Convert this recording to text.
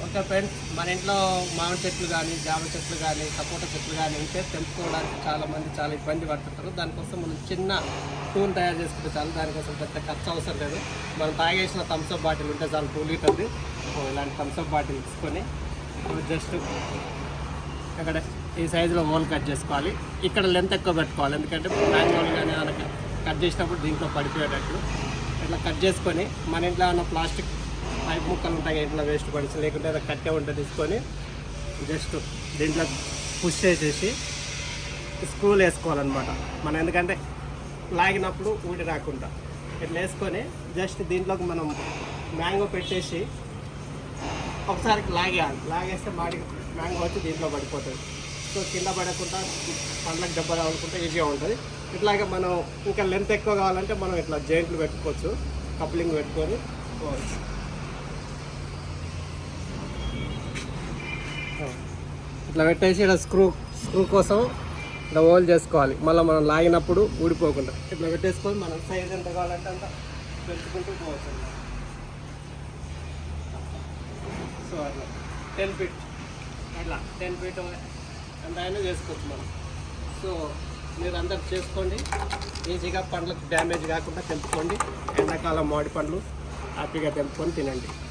Okay friends, మన ఇంట్లో మామిడి చెట్లు కానీ, జామ చెట్లు కానీ, సపోటా చెట్లు కానీ ఉంటే తెంపుకోవడానికి చాలామంది చాలా ఇబ్బంది పడుతుంటారు. దానికోసం మనం చిన్న టూల్ తయారు చేసుకుంటే చాలు. దానికోసం పెద్ద ఖర్చు అవసరం లేదు. మనం తాగేసిన థమ్స్అప్ బాటిల్ ఉంటే చాలు, 2 లీటర్ది. ఇలాంటి థమ్స్అప్ బాటిల్ తీసుకొని జస్ట్ ఇక్కడ ఈ సైజులో హోల్ కట్ చేసుకోవాలి. ఇక్కడ లెంత్ ఎక్కువ పెట్టుకోవాలి, ఎందుకంటే మ్యాంగోలు కానీ మనకి కట్ చేసినప్పుడు దీంట్లో పడిపోయేటట్లు ఇట్లా కట్ చేసుకొని, మన ఇంట్లో ఉన్న ప్లాస్టిక్ పైప్ ముక్కలు ఉంటాయి ఇంట్లో వేస్ట్ పడిచి, లేకుంటే ఏదో కట్టే ఉంటే తీసుకొని జస్ట్ దీంట్లో పుష్ చేసేసి స్క్రూలు వేసుకోవాలన్నమాట. మనం ఎందుకంటే లాగినప్పుడు ఊడి రాకుండా ఇట్లా వేసుకొని జస్ట్ దీంట్లోకి మనం మ్యాంగో పెట్టేసి ఒకసారి లాగేస్తే మ్యాంగో వచ్చి దీంట్లో పడిపోతుంది. సో కింద పడకుండా పండ్లకు దెబ్బ రావాలనుకుంటే ఈజీగా ఉంటుంది. ఇట్లాగే మనం ఇంకా లెంత్ ఎక్కువ కావాలంటే మనం ఇట్లా జాయింట్లు పెట్టుకోవచ్చు, కప్లింగ్ పెట్టుకొని పోవచ్చు. ఇట్లా పెట్టేసి ఇక్కడ స్క్రూ కోసం ఇట్లా హోల్ చేసుకోవాలి. మళ్ళీ మనం లాగినప్పుడు ఊడిపోకుండా ఇట్లా పెట్టేసుకొని మనం సైజ్ ఎంత కావాలంటే అంత పెంచుకుంటూ పోవచ్చు. సో అట్లా 10 ఫీట్ అట్లా 10 ఫీట్ ఎంత అయినా చేసుకోవచ్చు మనం. సో మీరు అందరు చేసుకోండి, ఈజీగా పండ్లకు డ్యామేజ్ కాకుండా తెంపుకోండి. ఎండాకాలం మామిడి పండ్లు హ్యాపీగా తెంపుకొని తినండి.